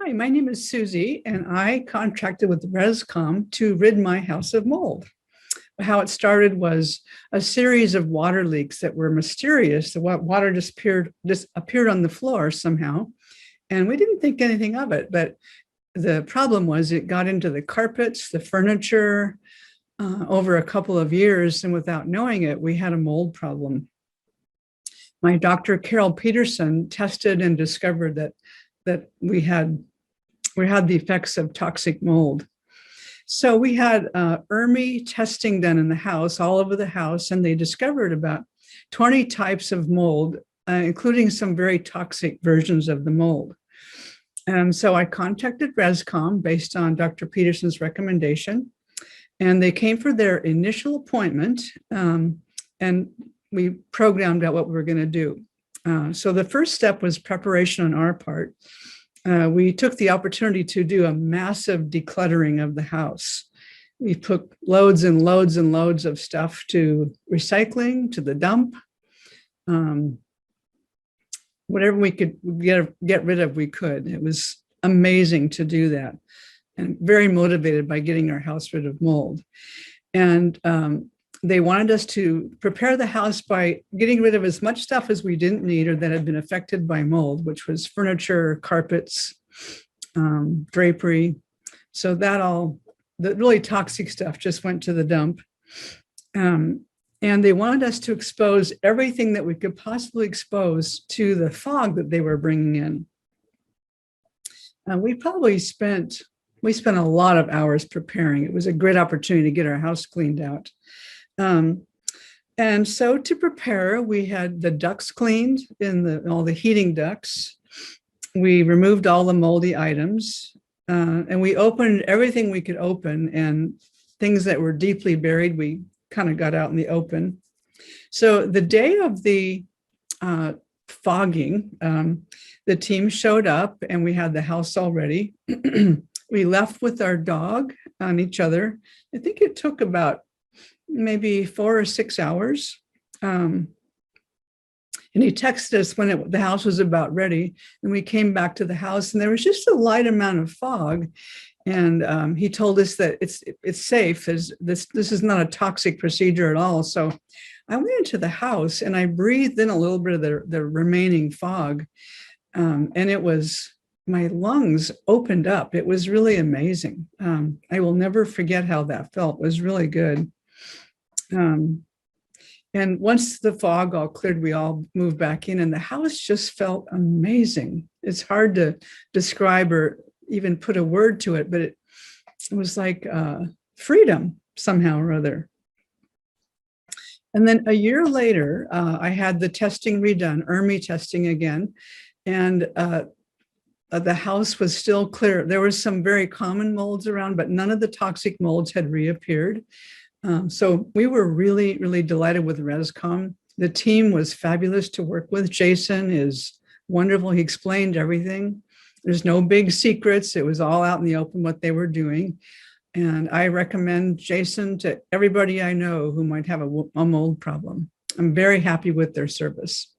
Hi, my name is Susie, and I contracted with Rescom to rid my house of mold. How it started was a series of water leaks that were mysterious. The water just appeared on the floor somehow, and we didn't think anything of it. But the problem was it got into the carpets, the furniture, over a couple of years, and without knowing it, we had a mold problem. My doctor, Carol Peterson, tested and discovered that we had the effects of toxic mold. So we had ERMI testing done in the house, all over the house, and they discovered about 20 types of mold, including some very toxic versions of the mold. And so I contacted Rescom based on Dr. Peterson's recommendation, and they came for their initial appointment, and we programmed out what we were going to do. So the first step was preparation on our part. We took the opportunity to do a massive decluttering of the house. We put loads and loads and loads of stuff to recycling, to the dump. Whatever we could get rid of, we could. It was amazing to do that, and very motivated by getting our house rid of mold. And they wanted us to prepare the house by getting rid of as much stuff as we didn't need or that had been affected by mold, which was furniture, carpets, drapery. So the really toxic stuff just went to the dump. And they wanted us to expose everything that we could possibly expose to the fog that they were bringing in. We spent a lot of hours preparing. It was a great opportunity to get our house cleaned out. And so to prepare, we had the ducts cleaned all the heating ducts. We removed all the moldy items, and we opened everything we could open, and things that were deeply buried, we kind of got out in the open. So the day of the fogging, the team showed up and we had the house all ready. We left with our dog on each other. I think it took about maybe 4 or 6 hours. And he texted us when the house was about ready, and we came back to the house and there was just a light amount of fog. And he told us that it's safe. This is not a toxic procedure at all. So I went into the house and I breathed in a little bit of the remaining fog. And my lungs opened up. It was really amazing. I will never forget how that felt. It was really good. And once the fog all cleared, we all moved back in, and the house just felt amazing. It's hard to describe or even put a word to it, but it was like freedom somehow or other. And then a year later, I had the testing redone, ERMI testing again, and the house was still clear. There were some very common molds around, but none of the toxic molds had reappeared. So we were really, really delighted with Rescom. The team was fabulous to work with. Jason is wonderful. He explained everything. There's no big secrets. It was all out in the open what they were doing. And I recommend Jason to everybody I know who might have a mold problem. I'm very happy with their service.